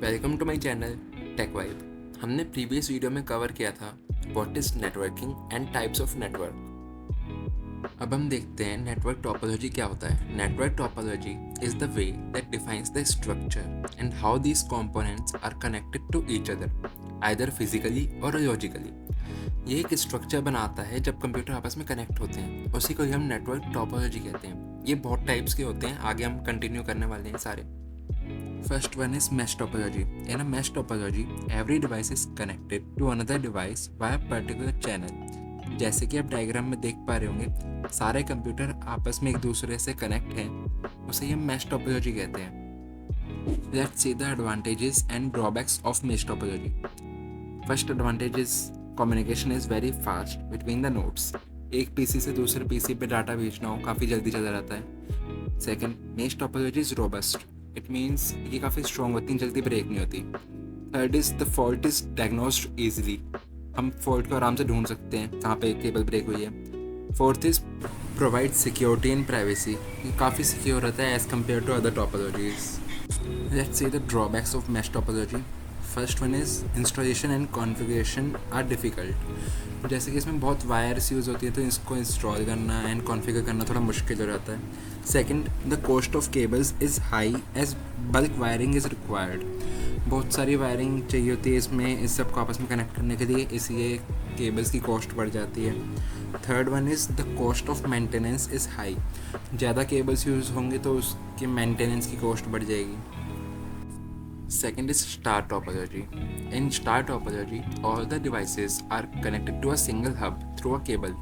Welcome to my channel tech vibe. हमने previous video में cover किया था what is networking and types of network. अब हम देखते हैं नेटवर्क टोपोलॉजी क्या होता है। Network topology is the way that defines the structure and how these components are connected to each other either physically or logically. ये एक structure बनाता है जब कंप्यूटर आपस में कनेक्ट होते हैं, उसी को ही हम नेटवर्क टोपोलॉजी कहते हैं। ये बहुत टाइप्स के होते हैं, आगे हम कंटिन्यू करने वाले हैं सारे। First one is mesh topology. In a mesh topology, every device is connected to another device via particular channel. जैसे कि आप डायग्राम में देख पा रहे होंगे, सारे कंप्यूटर आपस में एक दूसरे से कनेक्ट हैं, उसे हम mesh topology कहते हैं। Let's see the advantages and drawbacks of mesh topology. First advantage is communication is very fast between the nodes. एक पीसी से दूसरे पीसी पे डाटा भेजना हो काफ़ी जल्दी चला जाता है। Second, mesh topology is robust. It means ये काफ़ी स्ट्रॉन्ग होती हैं, जल्दी ब्रेक नहीं होती। Third is the fault is diagnosed easily. हम फॉल्ट को आराम से ढूंढ सकते हैं कहाँ पे केबल ब्रेक हुई है। Fourth is provide security and privacy. ये काफ़ी सिक्योर रहता है as compare to other topologies. Let's see the drawbacks of mesh topology. First one is installation and configuration are difficult. जैसे कि इसमें बहुत वायर्स यूज़ होती है तो इसको इंस्टॉल करना एंड कॉन्फ़िगर करना थोड़ा मुश्किल हो जाता है। Second, the cost of cables is high as bulk wiring is required. बहुत सारी वायरिंग चाहिए होती है इसमें, इस सब को आपस में कनेक्ट करने के लिए, इसलिए केबल्स की कॉस्ट बढ़ जाती है। Third one is the cost of maintenance is high. ज़्यादा केबल्स यूज़ होंगे तो उसके मेंटेनेंस की कॉस्ट बढ़ जाएगी। Second is star topology. In star topology, all the devices are connected to a single hub through a cable.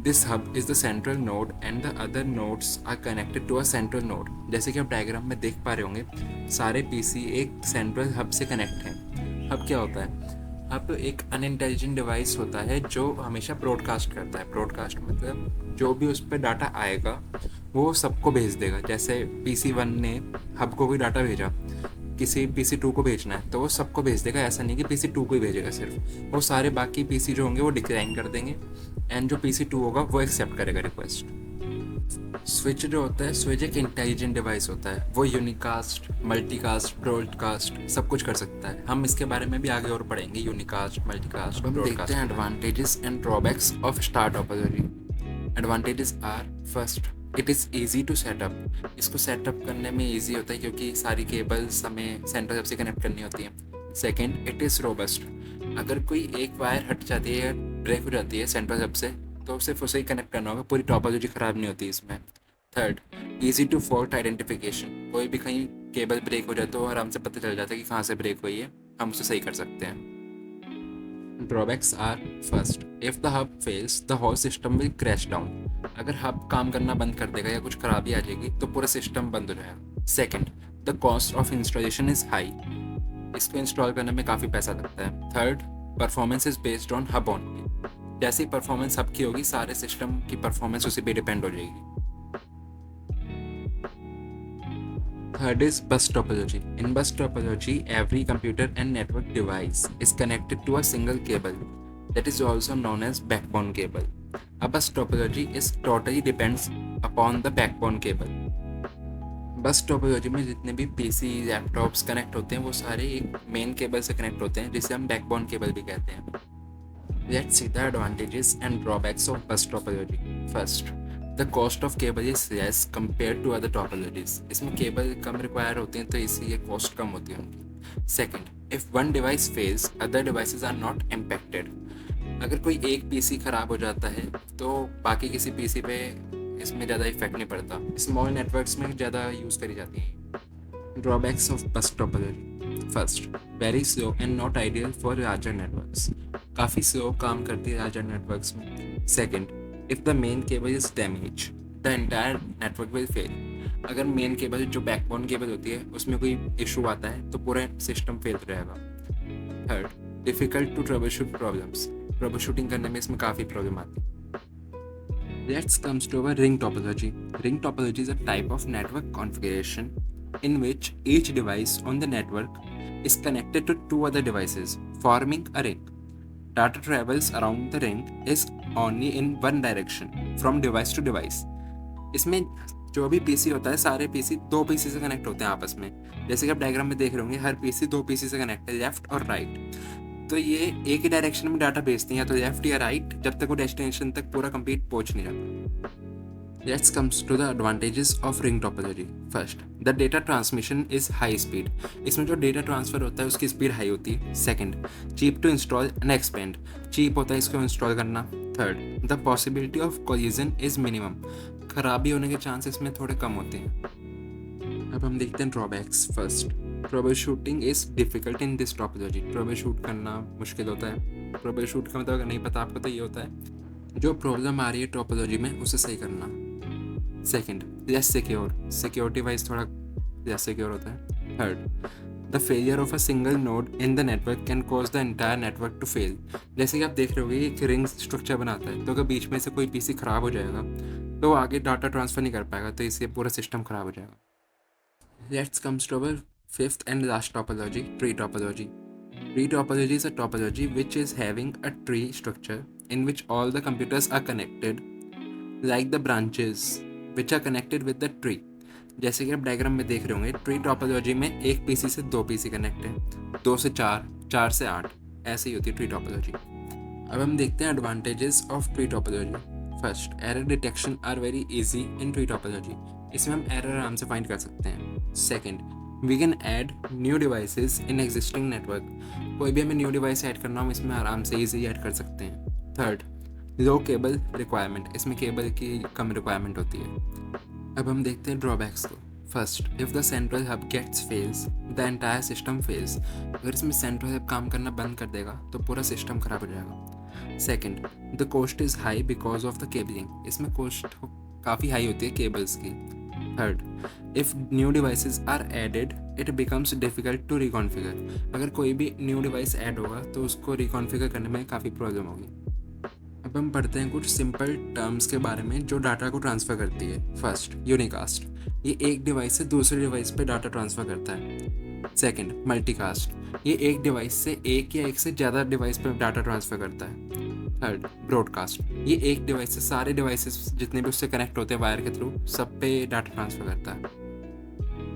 This hub is the central node and the other nodes are connected to a central node. जैसे कि आप diagram में देख पा रहे होंगे, सारे PC एक सेंट्रल हब से कनेक्ट हैं। हब क्या होता है? हब एक अनइंटेलिजेंट डिवाइस होता है जो हमेशा ब्रॉडकास्ट करता है। ब्रॉडकास्ट मतलब जो भी उस पर डाटा आएगा वो सबको भेज देगा। जैसे PC1 ने हब को कोई डाटा भेजा, किसी PC2 को भेजना है तो वो सबको भेज देगा। ऐसा नहीं कि PC2 को ही भेजेगा सिर्फ, वो सारे बाकी PC जो होंगे वो डिक्लाइन कर देंगे एंड जो PC2 होगा वो एक्सेप्ट करेगा रिक्वेस्ट। स्विच जो होता है, स्विच एक इंटेलिजेंट डिवाइस होता है, वो यूनिकास्ट, मल्टीकास्ट, ब्रॉडकास्ट सब कुछ कर सकता है। हम इसके बारे में भी आगे और पढ़ेंगे, यूनिकास्ट, मल्टीकास्ट, ब्रॉडकास्ट। देखते हैं advantages and drawbacks of star topology. Advantages are first, it is easy to setup. इसको सेटअप करने में ईजी होता है क्योंकि सारी केबल्स हमें सेंट्रल हब से कनेक्ट करनी होती हैं। Second, it is robust. अगर कोई एक वायर हट जाती है या ब्रेक हो जाती है सेंट्रल हब से तो सिर्फ उसे ही कनेक्ट करना होगा, पूरी टोपोलॉजी ख़राब नहीं होती इसमें। Third, easy to fault identification. कोई भी कहीं केबल ब्रेक हो जाए तो आराम से पता चल जाता है कि कहाँ से ब्रेक हुई है, हम उसे सही कर सकते हैं। Drawbacks are first, if the hub fails the whole system will crash down. अगर हब काम करना बंद कर देगा या कुछ खराबी आ जाएगी तो पूरा सिस्टम बंद हो जाएगा। Second, the cost of installation is high. इसको इंस्टॉल करने में काफ़ी पैसा लगता है। Third, performance is based on hub only. जैसी परफॉर्मेंस हब की होगी सारे सिस्टम की परफॉर्मेंस उसी पे डिपेंड हो जाएगी। Third is bus topology. In bus topology, every computer and network device is connected to a single cable that is also known as backbone cable. A bus topology is totally depends upon the backbone cable. बस topology में जितने भी PC, laptops connect होते हैं वो सारे एक main cable से कनेक्ट होते हैं जिसे हम बैकबोन केबल भी कहते हैं। Let's see the advantages and drawbacks of bus topology. First, the cost of cable is less compare to other topologies. इसमें केबल कम रिक्वायर होते हैं तो इसलिए कॉस्ट कम होती है उनकी। Second, if one device fails other devices are not impacted. अगर कोई एक PC ख़राब हो जाता है तो बाकी किसी PC पे इसमें ज़्यादा इफेक्ट नहीं पड़ता। स्मॉल नेटवर्क्स में ज़्यादा यूज़ करी जाती है। ड्रॉबैक्स ऑफ बस topology. First, very slow and not ideal for larger networks. काफ़ी स्लो काम करती है लार्जर नेटवर्क्स में। Second, if the main cable is damaged, the entire network will fail. अगर मेन केबल जो बैकबोन केबल होती है उसमें कोई इशू आता है तो पूरा सिस्टम फेल रहेगा। Third, difficult to troubleshoot problems. Troubleshooting करने में इसमें काफ़ी प्रॉब्लम आती है। Let's comes to our ring topology. Ring topology is a type of network configuration in which each device on the network is connected to two other devices, forming a ring. Data travels around the ring is only in one direction from device to device. इसमें जो भी PC होता है सारे PC दो PC से connect होते हैं आपस में। जैसे कि आप डायग्राम में देख रहे होंगे, हर पीसी दो पीसी से कनेक्ट है, लेफ्ट और राइट। तो ये एक ही डायरेक्शन में डाटा भेजती हैं, या तो लेफ्ट या राइट, जब तक वो डेस्टिनेशन तक पूरा कंप्लीट पहुंच नहीं जाता। Let's comes to the advantages of ring topology. First, the data transmission is high speed. इसमें जो डेटा ट्रांसफर होता है उसकी स्पीड हाई होती है। Second, cheap to install and expand. cheap होता है इसको इंस्टॉल करना। Third, the possibility of collision is minimum. खराबी होने के चांसेस में थोड़े कम होते हैं। अब हम देखते हैं drawbacks. First, trouble shooting is difficult in this topology. Trouble shoot करना मुश्किल होता है। ट्रबल शूट का मतलब अगर नहीं पता आपको तो ये होता है जो प्रॉब्लम आ रही है टॉपोलॉजी में उसे सही करना। Second, less secure, security wise थोड़ा लेस सिक्योर होता है। Third, the failure of a single node in the network can cause the entire network to fail. जैसे कि आप देख रहे होगे एक रिंग स्ट्रक्चर बनाता है, तो अगर बीच में से कोई पीसी खराब हो जाएगा तो वो आगे डाटा ट्रांसफर नहीं कर पाएगा, तो इससे पूरा सिस्टम खराब हो जाएगा। Let's comes to our fifth and last topology, tree topology. Tree topology is a topology which is having a tree structure in which all the computers are connected like the branches which are connected with the tree. जैसे कि आप diagram में देख रहे होंगे, tree topology में एक PC से दो पीसी कनेक्ट है, 2 से 4, 4 से 8, ऐसे ही होती है ट्री टॉपोलॉजी। अब हम देखते हैं advantages of tree topology. First, error detection are very easy in tree topology. इसमें हम एरर आराम से फाइंड कर सकते हैं। Second, we can add new devices in existing network. कोई भी हमें न्यू डिवाइस ऐड करना हो इसमें आराम से ईजी ऐड कर सकते हैं। थर्ड, लो केबल रिक्वायरमेंट, इसमें केबल की कम रिक्वायरमेंट होती है। अब हम देखते हैं ड्रॉबैक्स को। First, if the central hub gets fails the entire system fails. अगर इसमें सेंट्रल हब काम करना बंद कर देगा तो पूरा सिस्टम खराब हो जाएगा। Second, the cost is high because of the cabling. इसमें कॉस्ट काफ़ी हाई होती है केबल्स की। Third, if new devices are added it becomes difficult to reconfigure. अगर कोई भी न्यू डिवाइस ऐड होगा तो उसको रिकॉन्फिगर करने में काफ़ी प्रॉब्लम होगी। अब हम पढ़ते हैं कुछ सिंपल टर्म्स के बारे में जो डाटा को ट्रांसफ़र करती है। फर्स्ट, यूनिकास्ट, ये एक डिवाइस से दूसरे डिवाइस पे डाटा ट्रांसफ़र करता है। सेकंड, मल्टीकास्ट, ये एक डिवाइस से एक या एक से ज़्यादा डिवाइस पे डाटा ट्रांसफ़र करता है। थर्ड, ब्रॉडकास्ट, ये एक डिवाइस से सारे डिवाइसेस जितने भी उससे कनेक्ट होते हैं वायर के थ्रू सब पे डाटा ट्रांसफ़र करता है।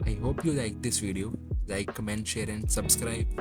I hope you like this video. Like, comment, share and subscribe.